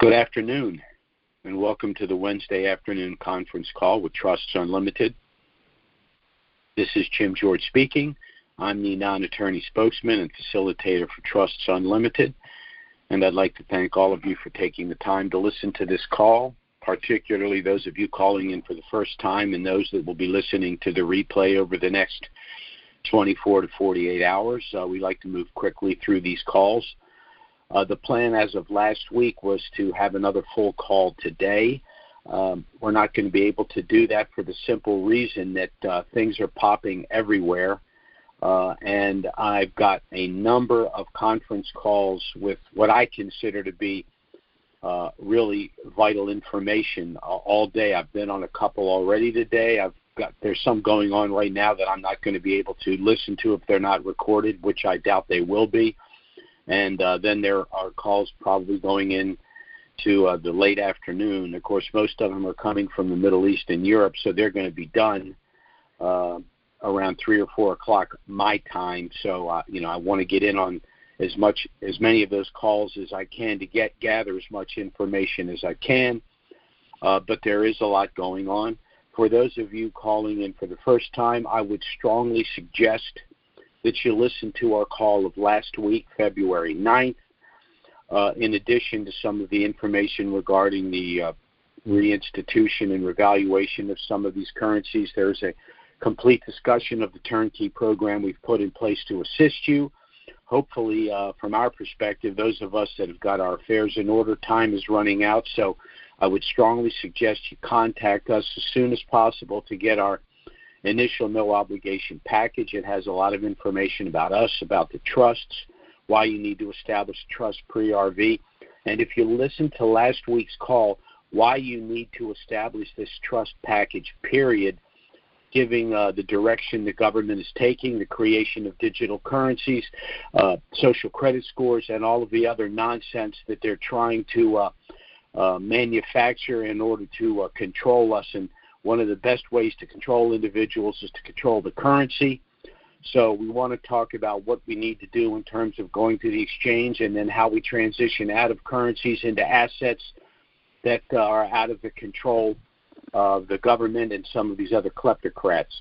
Good afternoon, and welcome to the Wednesday afternoon conference call with Trusts Unlimited. This is Jim George speaking. I'm the non-attorney spokesman and facilitator for Trusts Unlimited, and I'd like to thank all of you for taking the time to listen to this call, particularly those of you calling in for the first time and those that will be listening to the replay over the next 24 to 48 hours. We like to move quickly through these calls. The plan as of last week was to have another full call today. We're not going to be able to do that for the simple reason that things are popping everywhere. And I've got a number of conference calls with what I consider to be really vital information all day. I've been on a couple already today. There's some going on right now that I'm not going to be able to listen to if they're not recorded, which I doubt they will be. And then there are calls probably going in to the late afternoon. Of course, most of them are coming from the Middle East and Europe, so they're going to be done around 3 or 4 o'clock my time. So, I want to get in on as many of those calls as I can to gather as much information as I can. But there is a lot going on. For those of you calling in for the first time, I would strongly suggest that you listen to our call of last week, February 9th. In addition to some of the information regarding the reinstitution and revaluation of some of these currencies, there's a complete discussion of the turnkey program we've put in place to assist you. Hopefully, from our perspective, those of us that have got our affairs in order, time is running out, so I would strongly suggest you contact us as soon as possible to get our initial no-obligation package. It has a lot of information about us, about the trusts, why you need to establish a trust pre-RV. And if you listen to last week's call, why you need to establish this trust package, period, giving the direction the government is taking, the creation of digital currencies, social credit scores, and all of the other nonsense that they're trying to manufacture in order to control us. And one of the best ways to control individuals is to control the currency. So we want to talk about what we need to do in terms of going to the exchange and then how we transition out of currencies into assets that are out of the control of the government and some of these other kleptocrats.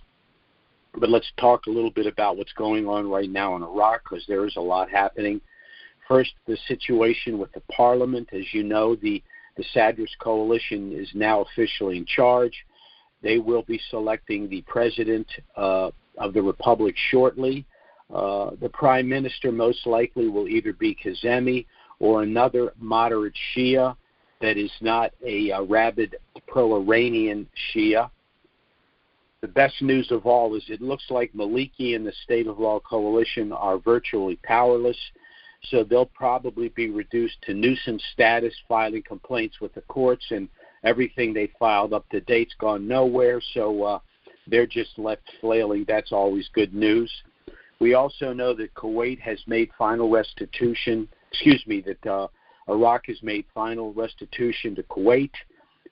But let's talk a little bit about what's going on right now in Iraq, because there is a lot happening. First, the situation with the parliament. As you know, the Sadr's coalition is now officially in charge. They will be selecting the president of the republic shortly. The prime minister most likely will either be Kazemi or another moderate Shia that is not a rabid pro-Iranian Shia. The best news of all is it looks like Maliki and the State of Law Coalition are virtually powerless, so they'll probably be reduced to nuisance status, filing complaints with the courts, and everything they filed up to date's gone nowhere, so they're just left flailing. That's always good news. We also know that Kuwait has made final restitution, that Iraq has made final restitution to Kuwait,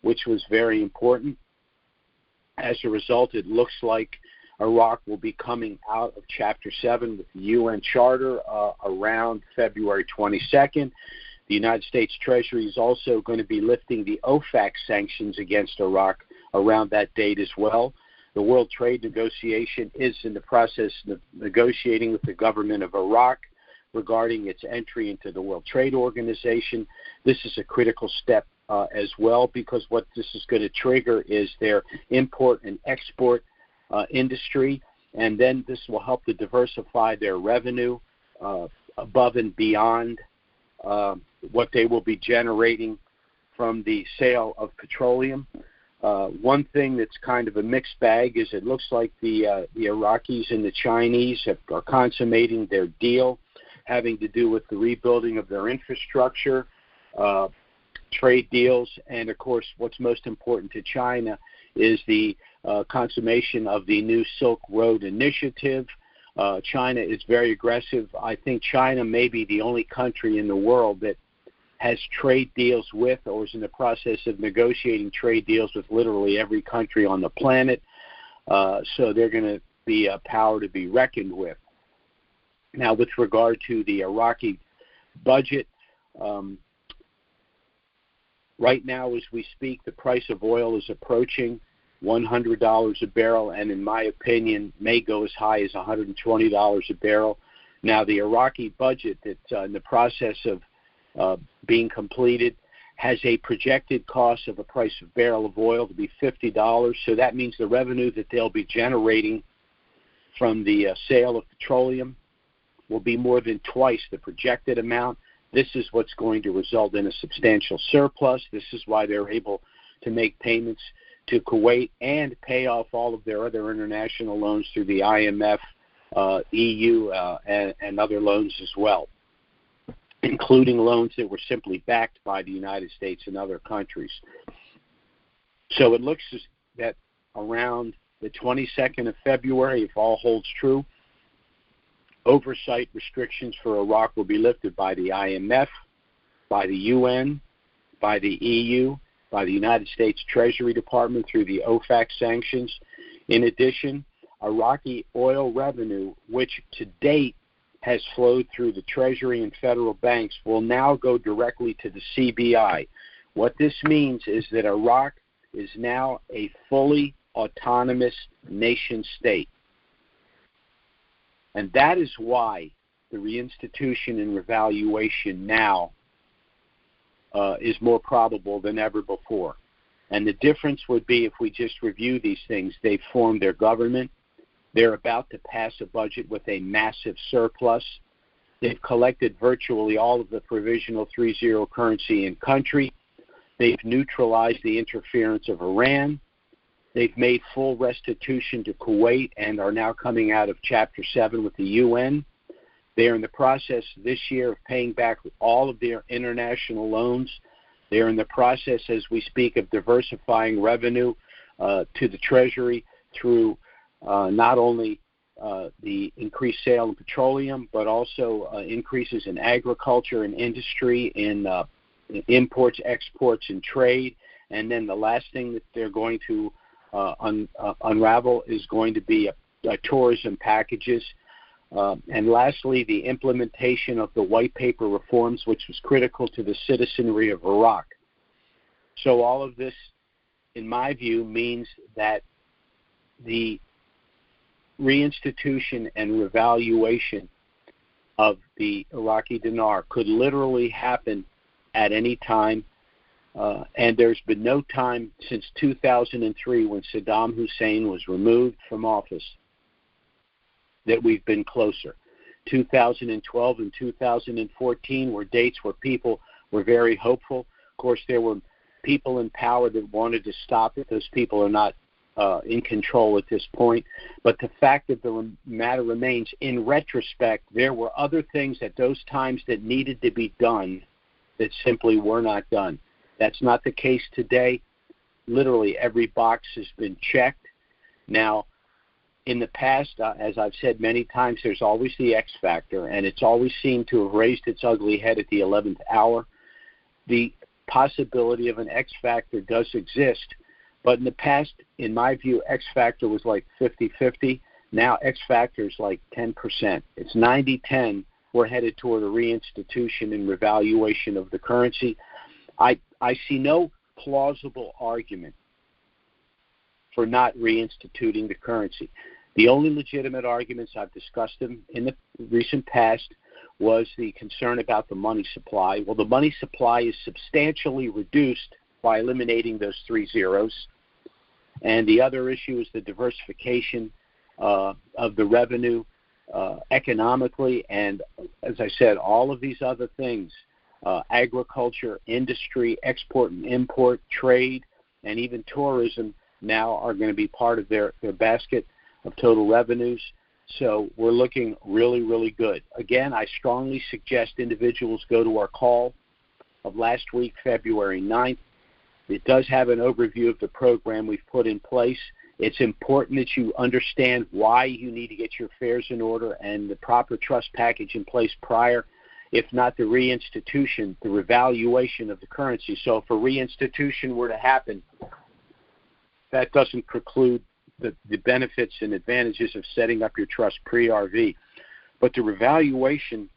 which was very important. As a result, it looks like Iraq will be coming out of Chapter 7 with the UN Charter around February 22nd. The United States Treasury is also going to be lifting the OFAC sanctions against Iraq around that date as well. The World Trade Negotiation is in the process of negotiating with the government of Iraq regarding its entry into the World Trade Organization. This is a critical step as well, because what this is going to trigger is their import and export industry, and then this will help to diversify their revenue above and beyond what they will be generating from the sale of petroleum. One thing that's kind of a mixed bag is it looks like the Iraqis and the Chinese are consummating their deal having to do with the rebuilding of their infrastructure, trade deals, and, of course, what's most important to China is the consummation of the new Silk Road Initiative. China is very aggressive. I think China may be the only country in the world that has trade deals with or is in the process of negotiating trade deals with literally every country on the planet. So they're going to be a power to be reckoned with. Now, with regard to the Iraqi budget, Right now, as we speak, the price of oil is approaching $100 a barrel, and in my opinion, may go as high as $120 a barrel. Now, the Iraqi budget that's in the process of being completed has a projected cost of a price of barrel of oil to be $50. So that means the revenue that they'll be generating from the sale of petroleum will be more than twice the projected amount. This is what's going to result in a substantial surplus. This is why they're able to make payments to Kuwait and pay off all of their other international loans through the IMF, EU, and other loans as well, including loans that were simply backed by the United States and other countries. So it looks as that around the 22nd of February, if all holds true, oversight restrictions for Iraq will be lifted by the IMF, by the UN, by the EU, by the United States Treasury Department through the OFAC sanctions. In addition, Iraqi oil revenue, which to date has flowed through the Treasury and federal banks, will now go directly to the CBI. What this means is that Iraq is now a fully autonomous nation state. And that is why the reinstitution and revaluation now is more probable than ever before. And the difference would be if we just review these things. They've formed their government. They're about to pass a budget with a massive surplus. They've collected virtually all of the provisional 3-0 currency in country. They've neutralized the interference of Iran. They've made full restitution to Kuwait and are now coming out of Chapter 7 with the UN. They are in the process this year of paying back all of their international loans. They are in the process, as we speak, of diversifying revenue to the Treasury through not only the increased sale of petroleum, but also increases in agriculture and industry, in imports, exports, and trade. And then the last thing that they're going to unravel is going to be tourism packages. And lastly, the implementation of the white paper reforms, which was critical to the citizenry of Iraq. So all of this, in my view, means that the reinstitution and revaluation of the Iraqi dinar could literally happen at any time. And there's been no time since 2003, when Saddam Hussein was removed from office, that we've been closer. 2012 and 2014 were dates where people were very hopeful. Of course, there were people in power that wanted to stop it. Those people are not in control at this point. But the fact of the matter remains, in retrospect, there were other things at those times that needed to be done that simply were not done. That's not the case today. Literally every box has been checked. Now, in the past, as I've said many times, there's always the X factor, and it's always seemed to have raised its ugly head at the 11th hour. The possibility of an X factor does exist, but in the past, in my view, X factor was like 50-50. Now X factor is like 10%. It's 90-10. We're headed toward a reinstitution and revaluation of the currency. I see no plausible argument for not reinstituting the currency. The only legitimate arguments, I've discussed them in the recent past, was the concern about the money supply. Well, the money supply is substantially reduced by eliminating those 3 zeros. And the other issue is the diversification of the revenue economically. And as I said, all of these other things, agriculture, industry, export and import, trade, and even tourism now are going to be part of their basket of total revenues. So we're looking really, really good. Again, I strongly suggest individuals go to our call of last week, February 9th. It does have an overview of the program we've put in place. It's important that you understand why you need to get your affairs in order and the proper trust package in place prior, if not the reinstitution, the revaluation of the currency. So if a reinstitution were to happen, that doesn't preclude the benefits and advantages of setting up your trust pre-RV. But the revaluation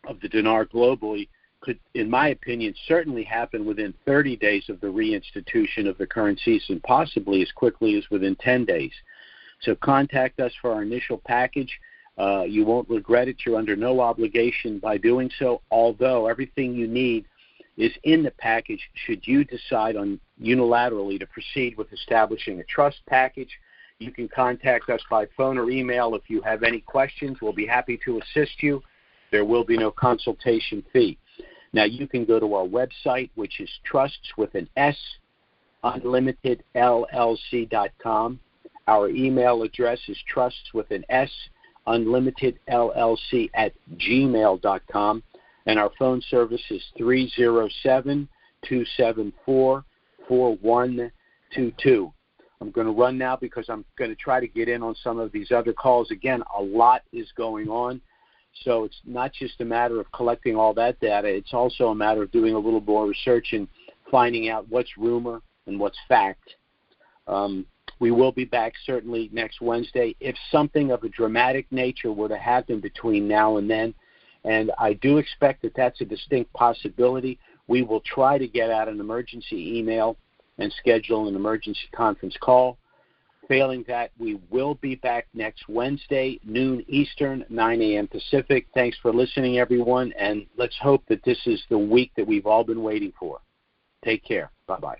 of the dinar globally could, in my opinion, certainly happen within 30 days of the reinstitution of the current season, possibly as quickly as within 10 days. So contact us for our initial package. You won't regret it. You're under no obligation by doing so, although everything you need is in the package should you decide on unilaterally to proceed with establishing a trust package. You can contact us by phone or email if you have any questions. We'll be happy to assist you. There will be no consultation fee. Now, you can go to our website, which is trustswithans.unlimitedllc.com. Our email address is trustswithans.unlimitedllc@gmail.com. And our phone service is 307-274-4122. I'm going to run now because I'm going to try to get in on some of these other calls. Again, a lot is going on. So it's not just a matter of collecting all that data. It's also a matter of doing a little more research and finding out what's rumor and what's fact. We will be back certainly next Wednesday. If something of a dramatic nature were to happen between now and then, and I do expect that that's a distinct possibility, we will try to get out an emergency email and schedule an emergency conference call. Failing that, we will be back next Wednesday, noon Eastern, 9 a.m. Pacific. Thanks for listening, everyone, and let's hope that this is the week that we've all been waiting for. Take care. Bye-bye.